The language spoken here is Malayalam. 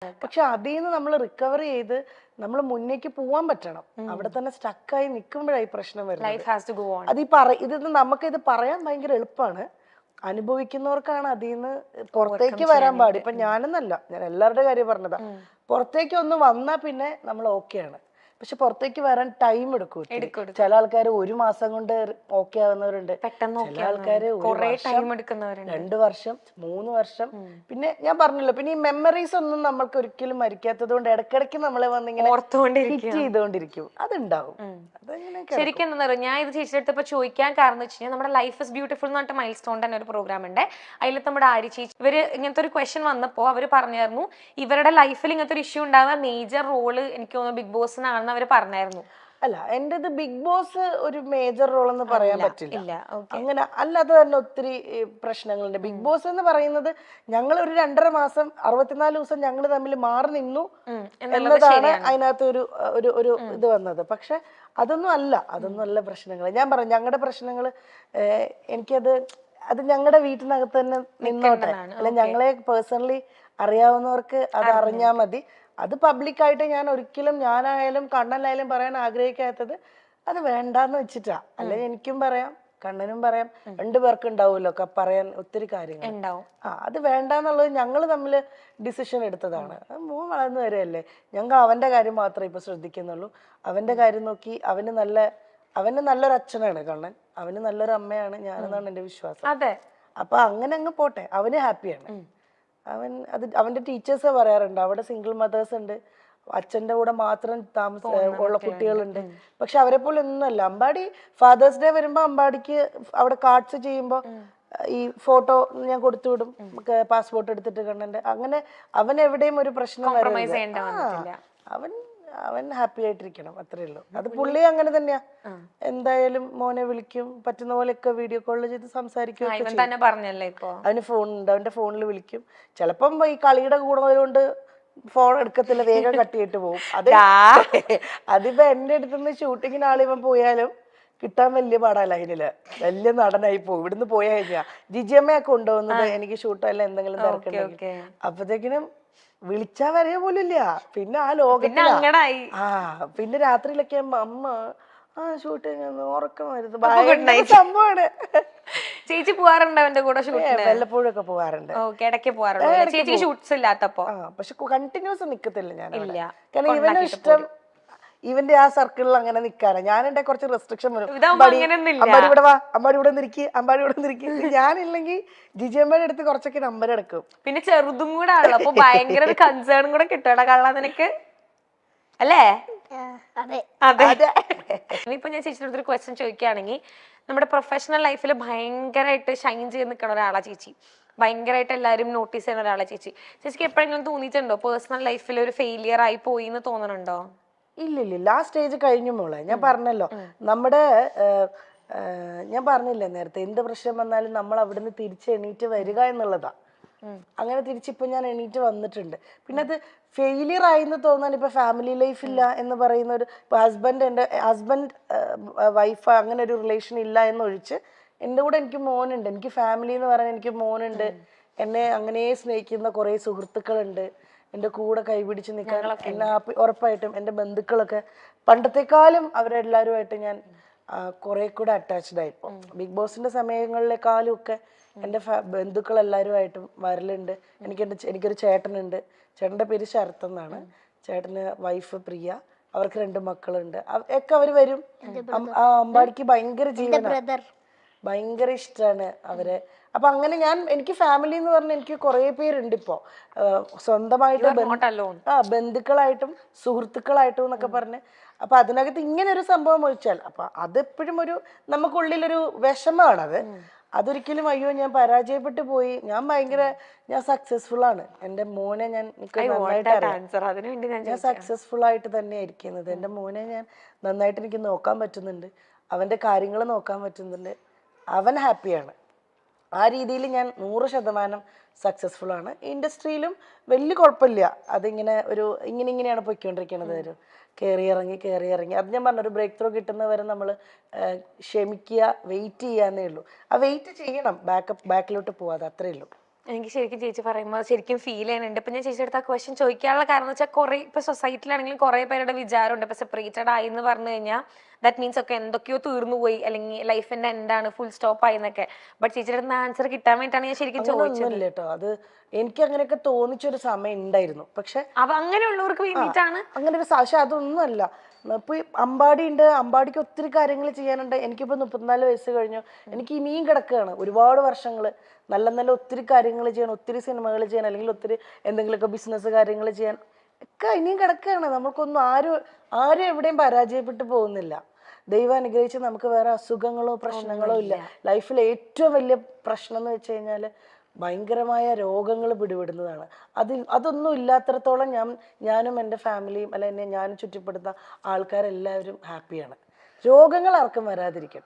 പക്ഷെ അതിൽ നിന്ന് നമ്മൾ റിക്കവർ ചെയ്ത് നമ്മൾ മുന്നേക്ക് പോവാൻ പറ്റണം. അവിടെ തന്നെ സ്റ്റക്കായി നിൽക്കുമ്പോഴായി പ്രശ്നം വരുന്നത്. ഇത് നമുക്കിത് പറയാൻ ഭയങ്കര എളുപ്പമാണ്, അനുഭവിക്കുന്നവർക്കാണ് അതിൽ നിന്ന് പുറത്തേക്ക് വരാൻ പാടി. ഇപ്പൊ ഞാനെന്നല്ല, ഞാൻ എല്ലാവരുടെ കാര്യം പറഞ്ഞതാ. പുറത്തേക്ക് ഒന്ന് വന്നാ പിന്നെ നമ്മൾ ഓക്കെയാണ്. പക്ഷെ പുറത്തേക്ക് വരാൻ ടൈം എടുക്കും. ചില ആൾക്കാർ 1 മാസം കൊണ്ട് ഓക്കെ ആവുന്നവരുണ്ട്, ചില ആൾക്കാര് 2 വർഷം 3 വർഷം. പിന്നെ ഞാൻ പറഞ്ഞല്ലോ, പിന്നെ ഈ മെമ്മറീസ് ഒന്നും നമ്മൾക്ക് ഒരിക്കലും മരിക്കാത്തത് കൊണ്ട് ഇടയ്ക്കിടയ്ക്ക് നമ്മളെ വന്നിങ്ങനെ ഹിറ്റ് ചെയ്തുകൊണ്ടിരിക്കും. അതുണ്ടാവും. ശരിക്കും എന്താ പറയുക, ഞാൻ ഇത് ചേച്ചിയുടെ അടുത്ത് ഇപ്പൊ ചോദിക്കാൻ കാരണം എന്ന് വെച്ച് കഴിഞ്ഞാൽ നമ്മുടെ ലൈഫ് ഇസ് ബ്യൂട്ടിഫുൾ എന്ന് പറഞ്ഞിട്ട് മൈൽ സ്റ്റോൺ തന്നെ ഒരു പ്രോഗ്രാം ഉണ്ട്. അതിൽ നമ്മുടെ ആര്യ ചേച്ചി ഇവര് ഇങ്ങനത്തെ ഒരു ക്വസ്റ്റ്യൻ വന്നപ്പോൾ അവർ പറഞ്ഞായിരുന്നു ഇവരുടെ ലൈഫിൽ ഇങ്ങനത്തെ ഒരു ഇഷ്യൂ ഉണ്ടാകാൻ മേജർ റോള് എനിക്ക് തോന്നുന്നു ബിഗ് ബോസിനാണെന്ന് അവർ പറഞ്ഞായിരുന്നു. അല്ല, എന്റേത് ബിഗ് ബോസ് ഒരു മേജർ റോൾ എന്ന് പറയാൻ പറ്റില്ല. അങ്ങനെ അല്ലാതെ തന്നെ ഒത്തിരി പ്രശ്നങ്ങളുണ്ട്. ബിഗ് ബോസ് എന്ന് പറയുന്നത് ഞങ്ങൾ ഒരു 2.5 മാസം 64 ദിവസം ഞങ്ങൾ തമ്മിൽ മാറി നിന്നു എന്നതാണ് അതിനകത്ത് ഒരു ഇത് വന്നത്. പക്ഷെ അതൊന്നും അല്ല പ്രശ്നങ്ങൾ. ഞാൻ പറഞ്ഞു ഞങ്ങളുടെ പ്രശ്നങ്ങൾ അത് ഞങ്ങളുടെ വീട്ടിനകത്ത് തന്നെ നിന്നോട്ടെ. അല്ല, ഞങ്ങളെ പേഴ്സണലി അറിയാവുന്നവർക്ക് അത് അറിഞ്ഞാൽ മതി. അത് പബ്ലിക്കായിട്ട് ഞാൻ ഒരിക്കലും ഞാനായാലും കണ്ണനായാലും പറയാൻ ആഗ്രഹിക്കാത്തത് അത് വേണ്ടാന്ന് വെച്ചിട്ടാ. അല്ലെ എനിക്കും പറയാം, കണ്ണനും പറയാം, 2 പേർക്ക് ഉണ്ടാവുമല്ലോ പറയാൻ ഒത്തിരി കാര്യങ്ങൾ. അത് വേണ്ടാന്നുള്ളത് ഞങ്ങൾ തമ്മിൽ ഡിസിഷൻ എടുത്തതാണ്. മോൻ വളർന്നു വരെയല്ലേ, ഞങ്ങൾ അവന്റെ കാര്യം മാത്രമേ ഇപ്പൊ ശ്രദ്ധിക്കുന്നുള്ളൂ. അവന്റെ കാര്യം നോക്കി അവന് നല്ലൊരു അച്ഛനാണ് കണ്ണൻ, അവന് നല്ലൊരു അമ്മയാണ് ഞാനെന്നാണ് എന്റെ വിശ്വാസം. അപ്പൊ അങ്ങനെ അങ്ങ് പോട്ടെ, അവന് ഹാപ്പിയാണ്. അവന്റെ ടീച്ചേഴ്സ് പറയാറുണ്ട് അവിടെ സിംഗിൾ മദേഴ്സ് ഉണ്ട്, അച്ഛന്റെ കൂടെ മാത്രം ഉള്ള കുട്ടികളുണ്ട്. പക്ഷെ അവരെ പോലെ ഒന്നുമല്ല. അമ്പാടി ഫാദേഴ്സ് ഡേ വരുമ്പോ അമ്പാടിക്ക് അവിടെ കാർഡ്സ് ചെയ്യുമ്പോ ഈ ഫോട്ടോ ഞാൻ കൊടുത്തു വിടും, പാസ്പോർട്ട് എടുത്തിട്ട് കണ്ണന്റെ. അങ്ങനെ അവൻ എവിടെയും ഒരു പ്രശ്നം വരരുത്. അവൻ ഹാപ്പി ആയിട്ടിരിക്കണം, അത്രേ ഉള്ളൂ. അത് പുള്ളി അങ്ങനെ തന്നെയാ. എന്തായാലും മോനെ വിളിക്കും, പറ്റുന്ന പോലെയൊക്കെ വീഡിയോ കോൾ ചെയ്ത് സംസാരിക്കും. അവന് ഫോണുണ്ട്, അവന്റെ ഫോണിൽ വിളിക്കും. ചിലപ്പം ഈ കളിയുടെ കൂടുന്നതുകൊണ്ട് ഫോൺ എടുക്കത്തില്ല, വേഗം കട്ടിയിട്ട് പോകും. അതിപ്പോ എന്റെ അടുത്തുനിന്ന് ഷൂട്ടിങ്ങിന് ആളിവൻ പോയാലും കിട്ടാൻ വലിയ പാടല്ല. അതിനില് വലിയ നടനായി പോകും. ഇവിടുന്ന് പോയി കഴിഞ്ഞാ ജിജിയമ്മയൊക്കെ കൊണ്ടുപോകുന്നത് എനിക്ക് ഷൂട്ടല്ല എന്തെങ്കിലും തിരക്കുണ്ടെങ്കിൽ. അപ്പത്തേക്കിനും വിളിച്ചാ വരെ പോലില്ല. പിന്നെ ആ ലോകത്തിലാ. പിന്നെ രാത്രിയിലൊക്കെ അമ്മ ഷൂട്ടിങ് ഉറക്കം വരുന്നത് സംഭവമാണ്. ചേച്ചി പോവാറുണ്ട് അവന്റെ കൂടെ? വല്ലപ്പോഴും ഒക്കെ പോവാറുണ്ട്, പക്ഷെ കണ്ടിന്യൂസ് നിക്കത്തില്ല ഞാൻ. കാരണം ഇവനും ഇഷ്ടം ഇവന്റെ ആ സർക്കിളിൽ അങ്ങനെ നിക്കാനാ. ഞാൻ എന്റെ കുറച്ച് റെസ്ട്രിക്ഷൻ വരും. അമ്പാടി ഇവിടെ വാ, അമ്പാടി ഇവിടെ നിൽക്കി, അമ്പാടി ഇവിടെ നിൽക്കി. ഞാനില്ലെങ്കിൽ ജിജിയമ്മയുടെ അടുത്ത് കുറച്ചൊക്കെ നമ്പർ എടുക്കും. പിന്നെ ചെറുതും കൂടെ ആണല്ലോ, അപ്പൊ ഭയങ്കര ഒരു കൺസേൺ കൂടെ കിട്ടൂടാ കള്ള നിനക്ക്, അല്ലേ? ഇപ്പൊ ഞാൻ ചേച്ചിയുടെ അടുത്തൊരു ക്വസ്റ്റ്യൻ ചോദിക്കുകയാണെങ്കിൽ, നമ്മുടെ പ്രൊഫഷണൽ ലൈഫിൽ ഭയങ്കരമായിട്ട് ഷൈൻ ചെയ്ത് നിൽക്കുന്ന ഒരാളാ ചേച്ചി, ഭയങ്കരമായിട്ട് എല്ലാവരും നോട്ടീസ് ചെയ്യുന്ന ഒരാളെ ചേച്ചി. ചേച്ചിക്ക് എപ്പോഴെങ്കിലും തോന്നിയിട്ടുണ്ടോ പേഴ്സണൽ ലൈഫിൽ ഒരു ഫെയിലിയർ ആയി പോയി എന്ന് തോന്നുന്നുണ്ടോ? ഇല്ലില്ല, ആ സ്റ്റേജ് കഴിഞ്ഞു മോളെ. ഞാൻ പറഞ്ഞല്ലോ, ഞാൻ പറഞ്ഞില്ലേ നേരത്തെ, എന്ത് പ്രശ്നം വന്നാലും നമ്മൾ അവിടുന്ന് തിരിച്ച് എണീറ്റ് വരിക എന്നുള്ളതാ. അങ്ങനെ തിരിച്ചിപ്പോ ഞാൻ എണീറ്റ് വന്നിട്ടുണ്ട്. പിന്നെ അത് ഫെയിലിയർ ആയിന്ന് തോന്നാൻ ഇപ്പൊ ഫാമിലി ലൈഫ് ഇല്ല എന്ന് പറയുന്ന ഒരു ഹസ്ബൻഡ് വൈഫ് അങ്ങനെ ഒരു റിലേഷൻ ഇല്ല എന്നൊഴിച്ച് എൻ്റെ കൂടെ എനിക്ക് മോനുണ്ട്. എനിക്ക് ഫാമിലി എന്ന് പറയാൻ എനിക്ക് മോനുണ്ട്. എന്നെ അങ്ങനെ സ്നേഹിക്കുന്ന കുറെ സുഹൃത്തുക്കളുണ്ട്, എൻ്റെ കൂടെ കൈപിടിച്ച് നിൽക്കാൻ എന്നെ ഉറപ്പായിട്ടും. എൻ്റെ ബന്ധുക്കളൊക്കെ പണ്ടത്തെക്കാളും അവരെല്ലാവരുമായിട്ട് ഞാൻ കുറെ കൂടെ അറ്റാച്ച്ഡ് ആയിപ്പോ. ബിഗ് ബോസിന്റെ സമയങ്ങളിലെക്കാളും ഒക്കെ എൻ്റെ ബന്ധുക്കൾ എല്ലാവരുമായിട്ടും വരലുണ്ട്. എനിക്കൊരു ചേട്ടനുണ്ട്. ചേട്ടൻ്റെ പേര് ശരത് എന്നാണ്. ചേട്ടന് വൈഫ് പ്രിയ, അവർക്ക് 2 മക്കളുണ്ട്. ഒക്കെ അവര് വരും. അമ്പാടിക്ക് ഭയങ്കര ജീവനാണ്, ഭയങ്കര ഇഷ്ടമാണ് അവരെ. അപ്പൊ അങ്ങനെ എനിക്ക് ഫാമിലി എന്ന് പറഞ്ഞാൽ എനിക്ക് കുറെ പേരുണ്ട് ഇപ്പോ, സ്വന്തമായിട്ട് ബന്ധുക്കളായിട്ടും സുഹൃത്തുക്കളായിട്ടും എന്നൊക്കെ പറഞ്ഞ്. അപ്പൊ അതിനകത്ത് ഇങ്ങനെ ഒരു സംഭവം ഒഴിച്ചാൽ അപ്പൊ അതെപ്പോഴും നമുക്കുള്ളിലൊരു വിഷമമാണത്. അതൊരിക്കലും അയ്യോ ഞാൻ പരാജയപ്പെട്ടു പോയി, ഞാൻ സക്സസ്ഫുൾ ആണ്. എൻ്റെ മോനെ ഞാൻ സക്സസ്ഫുൾ ആയിട്ട് തന്നെ ഇരിക്കുന്നത്. എൻ്റെ മോനെ ഞാൻ നന്നായിട്ട് എനിക്ക് നോക്കാൻ പറ്റുന്നുണ്ട്, അവന്റെ കാര്യങ്ങൾ നോക്കാൻ പറ്റുന്നുണ്ട്, അവൻ ഹാപ്പിയാണ്. ആ രീതിയിൽ ഞാൻ 100% സക്സസ്ഫുൾ ആണ്. ഇൻഡസ്ട്രിയിലും വലിയ കുഴപ്പമില്ല. അതിങ്ങനെ ഇങ്ങനെയാണ് പൊയ്ക്കൊണ്ടിരിക്കുന്നത്. കയറി ഇറങ്ങി അത് ഞാൻ പറഞ്ഞ ഒരു ബ്രേക്ക് ത്രൂ കിട്ടുന്നവരെ നമ്മൾ ക്ഷമിക്കുക, വെയിറ്റ് ചെയ്യാന്നേ ഉള്ളൂ. ആ വെയിറ്റ് ചെയ്യണം, ബാക്കിലോട്ട് പോവാതെ, അത്രേ ഉള്ളൂ. എനിക്ക് ശരിക്കും ചേച്ചി പറയുമ്പോൾ ശരിക്കും ഫീൽ ചെയ്യുന്നുണ്ട്. ഇപ്പൊ ഞാൻ ചേച്ചിയുടെ അടുത്ത് ആ ക്വസ്റ്റ്യൻ ചോദിക്കാനുള്ള കാരണം എന്ന് വെച്ചാൽ കുറെ ഇപ്പൊ സൊസൈറ്റിയിലാണെങ്കിലും കുറെ പേരുടെ വിചാരമുണ്ട് ഇപ്പൊ സെപ്പറേറ്റഡ് ആയി എന്ന് പറഞ്ഞു കഴിഞ്ഞാൽ ദാറ്റ് മീൻസ് ഒക്കെ എന്തൊക്കെയോ തീർന്നു പോയി അല്ലെങ്കിൽ ലൈഫിന്റെ എന്താണ് ഫുൾ സ്റ്റോപ്പ് ആയി എന്നൊക്കെ. ബട്ട് ചേച്ചിയുടെ അടുത്ത് ആൻസർ കിട്ടാൻ വേണ്ടിയിട്ടാണ് ഞാൻ ശരിക്കും ചോദിച്ചത്. ഒന്നുമില്ല കേട്ടോ, അത് എനിക്ക് അങ്ങനെയൊക്കെ തോന്നിച്ചൊരു സമയം ഉണ്ടായിരുന്നു. പക്ഷെ അങ്ങനെയുള്ളവർക്ക് വേണ്ടിയിട്ടാണ് അങ്ങനെ ഒരു പക്ഷെ അതൊന്നുമല്ല. ഇപ്പൊ അമ്പാടി ഉണ്ട്, അമ്പാടിക്ക് ഒത്തിരി കാര്യങ്ങൾ ചെയ്യാനുണ്ട്. എനിക്കിപ്പോ 34 വയസ്സ് കഴിഞ്ഞു, എനിക്ക് ഇനിയും കിടക്കുകയാണ് ഒരുപാട് വർഷങ്ങൾ. നല്ല നല്ല ഒത്തിരി കാര്യങ്ങൾ ചെയ്യാൻ, ഒത്തിരി സിനിമകൾ ചെയ്യാൻ, അല്ലെങ്കിൽ ഒത്തിരി എന്തെങ്കിലുമൊക്കെ ബിസിനസ് കാര്യങ്ങൾ ചെയ്യാൻ ഒക്കെ ഇനിയും കിടക്കുകയാണ്. നമുക്കൊന്നും ആരും എവിടെയും പരാജയപ്പെട്ടു പോകുന്നില്ല. ദൈവം അനുഗ്രഹിച്ച് നമുക്ക് വേറെ അസുഖങ്ങളോ പ്രശ്നങ്ങളോ ഇല്ല. ലൈഫിൽ ഏറ്റവും വലിയ പ്രശ്നം എന്ന് വെച്ച് കഴിഞ്ഞാൽ ഭയങ്കരമായ രോഗങ്ങൾ പിടിപെടുന്നതാണ്. അതൊന്നും ഇല്ലാത്തിടത്തോളം ഞാനും എൻ്റെ ഫാമിലിയും അല്ല എന്നെ ഞാനും ചുറ്റപ്പെടുന്ന ആൾക്കാരെല്ലാവരും ഹാപ്പിയാണ്. രോഗങ്ങൾ ആർക്കും വരാതിരിക്കട്ടെ.